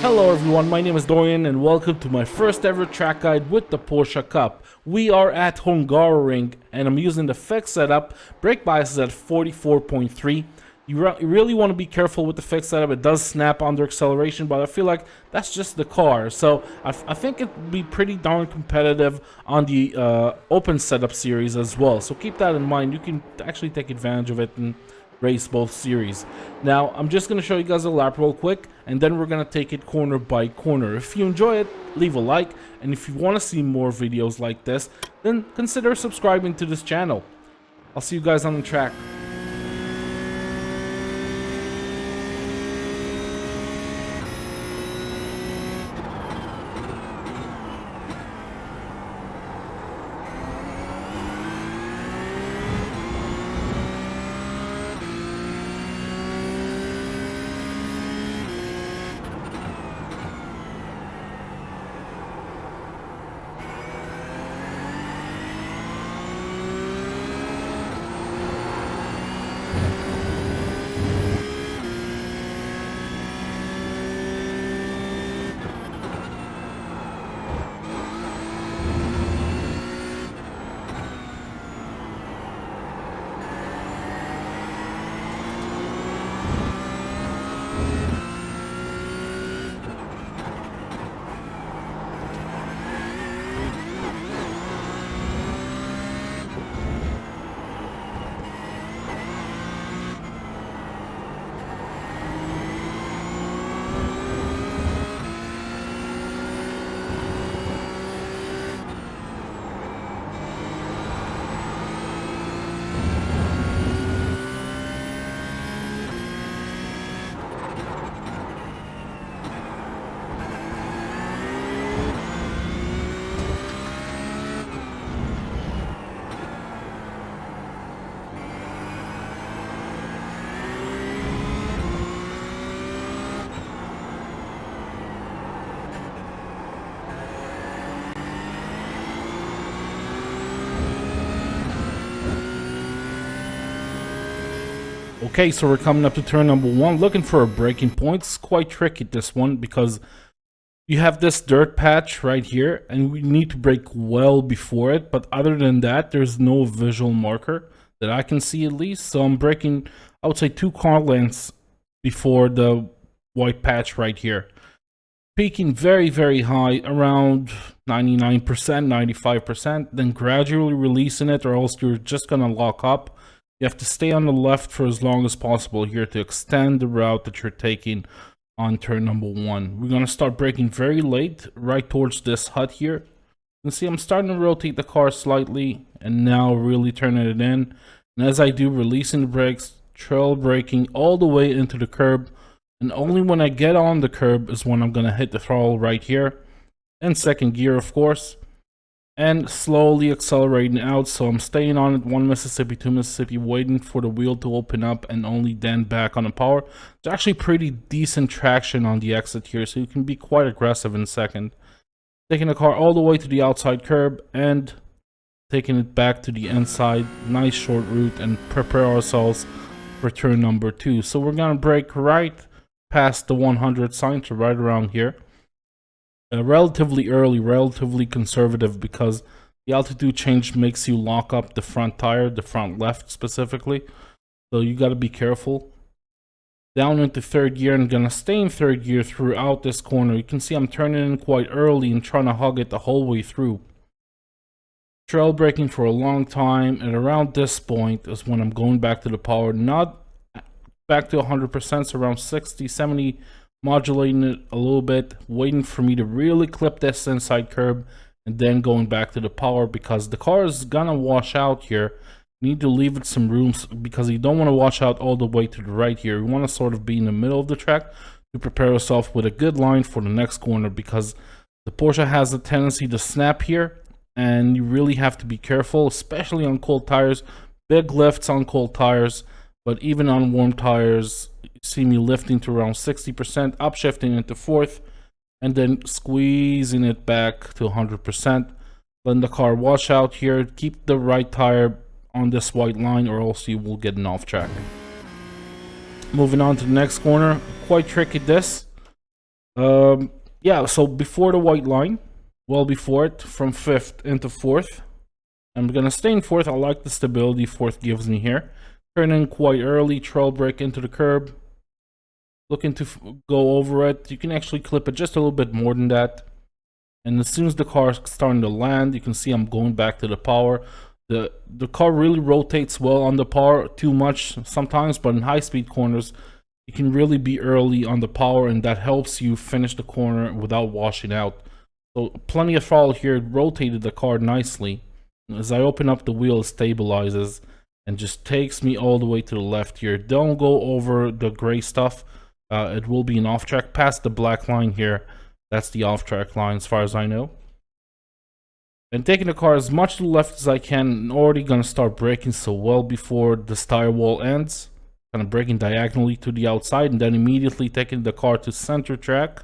Hello everyone, my name is Dorian and welcome to my first ever track guide with the Porsche Cup. We are at Hungaroring and I'm using the fixed setup. Brake bias is at 44.3. You really want to be careful with the fixed setup. It does snap under acceleration, but I feel like that's just the car. So I think it'd be pretty darn competitive on the open setup series as well. So keep that in mind. You can actually take advantage of it and race both series. Now I'm just going to show you guys a lap real quick and then we're going to take it corner by corner. If you enjoy it, leave a like, and if you want to see more videos like this, then consider subscribing to this channel. I'll see you guys on the track. Okay, so we're coming up to turn number one, looking for a braking point. It's quite tricky, this one, because you have this dirt patch right here, and we need to brake well before it. But other than that, there's no visual marker that I can see, at least. So I'm braking, I would say, 2 car lengths before the white patch right here. Peaking very, very high, around 99%, 95%, then gradually releasing it, or else you're just going to lock up. You have to stay on the left for as long as possible here to extend the route that you're taking on turn number one. We're going to start braking very late, right towards this hut here. You can see I'm starting to rotate the car slightly and now really turning it in. And as I do, releasing the brakes, trail braking all the way into the curb. And only when I get on the curb is when I'm going to hit the throttle right here. In second gear, of course. And slowly accelerating out, so I'm staying on it 1 Mississippi, 2 Mississippi, waiting for the wheel to open up and only then back on the power. It's actually pretty decent traction on the exit here, so you can be quite aggressive in second. Taking the car all the way to the outside curb and taking it back to the inside. Nice short route, and prepare ourselves for turn number two. So we're going to brake right past the 100 sign, so right around here. Relatively early, relatively conservative, because the altitude change makes you lock up the front tire, the front left specifically. So you got to be careful. Down into third gear, and gonna stay in third gear throughout this corner. You can see I'm turning in quite early and trying to hug it the whole way through. Trail braking for a long time, and around this point is when I'm going back to the power. Not back to 100%, so around 60, 70, modulating it a little bit, waiting for me to really clip this inside curb, and then going back to the power, because the car is gonna wash out here. You need to leave it some room, because you don't want to wash out all the way to the right here. You want to sort of be in the middle of the track to prepare yourself with a good line for the next corner, because the Porsche has a tendency to snap here, and you really have to be careful, especially on cold tires. Big lifts on cold tires, but even on warm tires, see me lifting to around 60%, upshifting into fourth, and then squeezing it back to 100%. Letting the car wash out here. Keep the right tire on this white line, or else you will get an off track. Moving on to the next corner. Quite tricky this. Yeah, so before the white line, well before it, from 5th into 4th. I'm gonna stay in 4th. I like the stability 4th gives me here. Turn in quite early, trail brake into the curb. Looking to go over it. You can actually clip it just a little bit more than that. And as soon as the car is starting to land, you can see I'm going back to the power. The car really rotates well on the power, too much sometimes, but in high-speed corners, you can really be early on the power, and that helps you finish the corner without washing out. So plenty of throttle here. It rotated the car nicely. As I open up the wheel, it stabilizes and just takes me all the way to the left here. Don't go over the gray stuff. It will be an off-track. Past the black line here, that's the off-track line as far as I know. And taking the car as much to the left as I can. Already gonna start braking so well before the tire wall ends. Kind of braking diagonally to the outside, and then immediately taking the car to center track,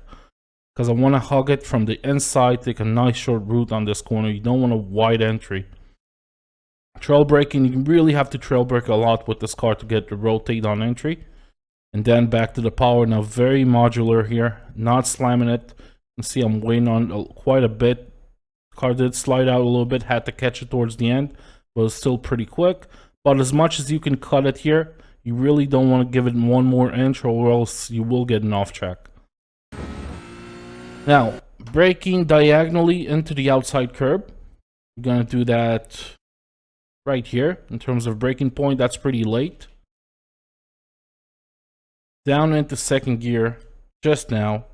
because I want to hug it from the inside, take a nice short route on this corner. You don't want a wide entry. Trail braking, you really have to trail brake a lot with this car to get the rotate on entry. And then back to the power. Now very modular here, not slamming it. You can see I'm waiting on quite a bit. The car did slide out a little bit, had to catch it towards the end, but it's still pretty quick. But as much as you can cut it here, you really don't want to give it one more inch, or else you will get an off track. Now, braking diagonally into the outside curb. You're gonna do that right here. In terms of braking point, that's pretty late. Down into second gear just now,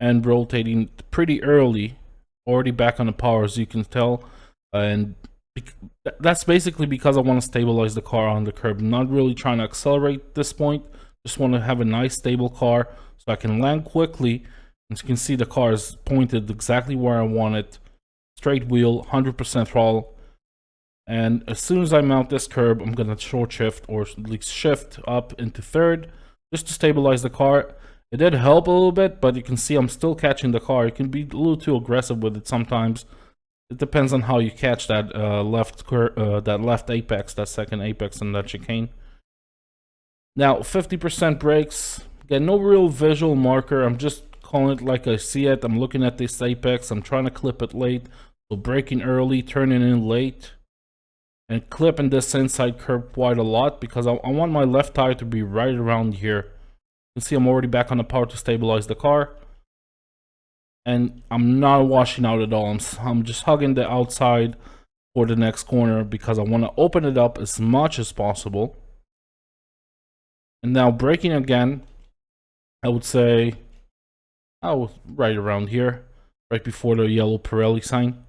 and rotating pretty early. Already back on the power, as you can tell, and that's basically because I want to stabilize the car on the curb. I'm not really trying to accelerate at this point. Just want to have a nice stable car so I can land quickly. As you can see, the car is pointed exactly where I want it. Straight wheel, 100% throttle. And as soon as I mount this curb, I'm going to short shift, or at least shift up into third, just to stabilize the car. It did help a little bit, but you can see I'm still catching the car. You can be a little too aggressive with it sometimes. It depends on how you catch that left apex, that second apex in that chicane. Now, 50% brakes. Again, no real visual marker. I'm just calling it like I see it. I'm looking at this apex. I'm trying to clip it late. So braking early, turning in late, and clipping this inside curb quite a lot, because I want my left tire to be right around here. You can see I'm already back on the power to stabilize the car. And I'm not washing out at all. I'm just hugging the outside for the next corner, because I want to open it up as much as possible. And now braking again, I would say, right around here, right before the yellow Pirelli sign.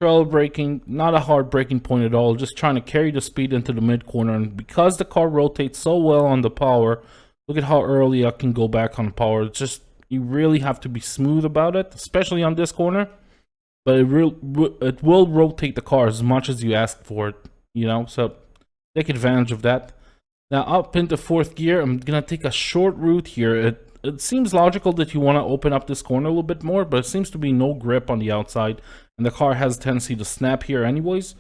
Trail braking, not a hard braking point at all, just trying to carry the speed into the mid corner. And because the car rotates so well on the power, look at how early I can go back on the power. It's just, you really have to be smooth about it, especially on this corner. But it will rotate the car as much as you ask for it, you know, so take advantage of that. Now up into fourth gear, I'm gonna take a short route here. It seems logical that you want to open up this corner a little bit more, but it seems to be no grip on the outside, and the car has a tendency to snap here anyways.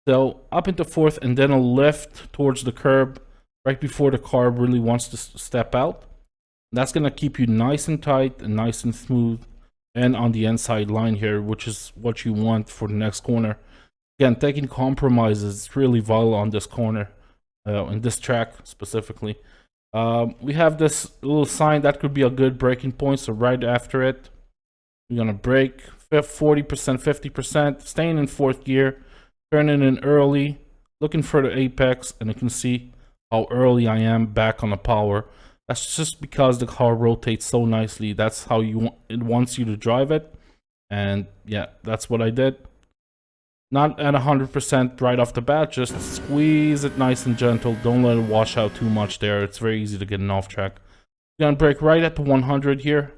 So up into fourth, and then a lift towards the curb right before the car really wants to step out. That's going to keep you nice and tight and nice and smooth, and on the inside line here, which is what you want for the next corner. Again, taking compromises is really vital on this corner, in this track specifically. We have this little sign that could be a good braking point, so right after it, we're going to brake 40%, 50%, staying in fourth gear, turning in early, looking for the apex, and you can see how early I am back on the power. That's just because the car rotates so nicely. That's how it wants you to drive it. And yeah, that's what I did. Not at 100% right off the bat, just squeeze it nice and gentle. Don't let it wash out too much there. It's very easy to get an off track. You're gonna brake right at the 100 here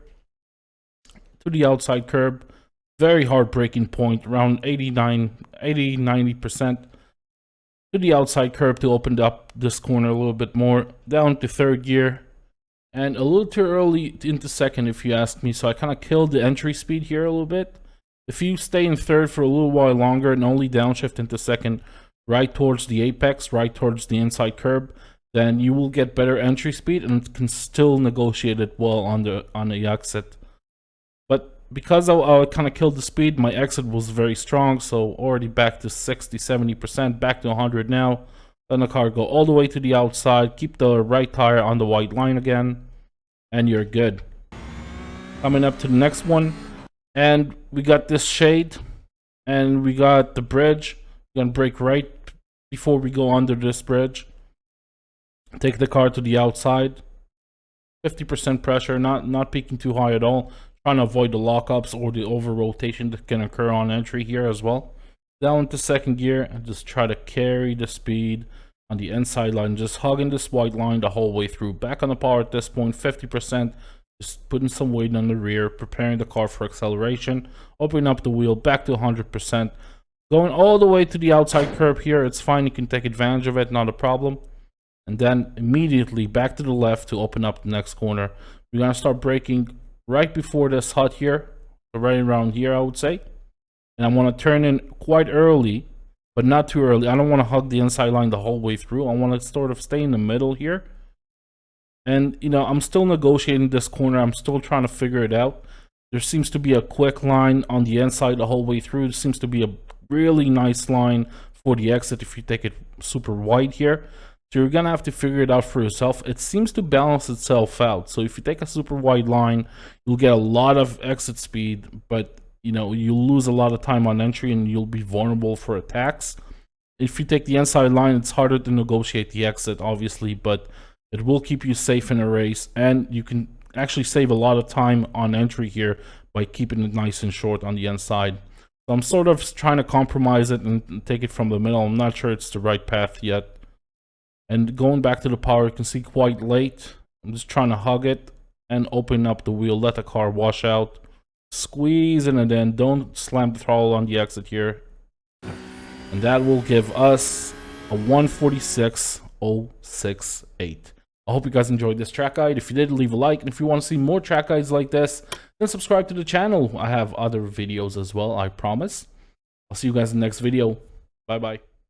to the outside curb. Very hard braking point, around 80-90% to the outside curb to open up this corner a little bit more. Down to third gear, and a little too early into second if you ask me, so I kind of killed the entry speed here a little bit. If you stay in third for a little while longer and only downshift into second, right towards the apex, right towards the inside curb, then you will get better entry speed and can still negotiate it well on the exit. But because I kind of killed the speed, my exit was very strong, so already back to 60-70%, back to 100 now. Let the car go all the way to the outside, keep the right tire on the white line again, and you're good. Coming up to the next one, and we got this shade, and we got the bridge. We're gonna brake right before we go under this bridge. Take the car to the outside, 50% pressure, not peaking too high at all. Trying to avoid the lockups or the over rotation that can occur on entry here as well. Down into second gear and just try to carry the speed on the inside line, just hugging this white line the whole way through. Back on the power at this point, 50%, just putting some weight on the rear, preparing the car for acceleration, opening up the wheel back to 100%, going all the way to the outside curb here. It's fine, you can take advantage of it, not a problem. And then immediately back to the left to open up the next corner. We're gonna start braking right before this hut here, so right around here I would say. And I want to turn in quite early, but not too early. I don't want to hug the inside line the whole way through. I want to sort of stay in the middle here. And you know, I'm still negotiating this corner. I'm still trying to figure it out. There seems to be a quick line on the inside the whole way through. There seems to be a really nice line for the exit if you take it super wide here. So you're gonna have to figure it out for yourself. It seems to balance itself out. So if you take a super wide line, you'll get a lot of exit speed, but you know, you'll lose a lot of time on entry and you'll be vulnerable for attacks. If you take the inside line, it's harder to negotiate the exit, obviously, but it will keep you safe in a race, and you can actually save a lot of time on entry here by keeping it nice and short on the inside. So I'm sort of trying to compromise it and take it from the middle. I'm not sure it's the right path yet. And going back to the power, you can see quite late. I'm just trying to hug it and open up the wheel, let the car wash out, squeezing it in. Don't slam the throttle on the exit here. And that will give us a 146.068. I hope you guys enjoyed this track guide. If you did, leave a like. And if you want to see more track guides like this, then subscribe to the channel. I have other videos as well, I promise. I'll see you guys in the next video. Bye-bye.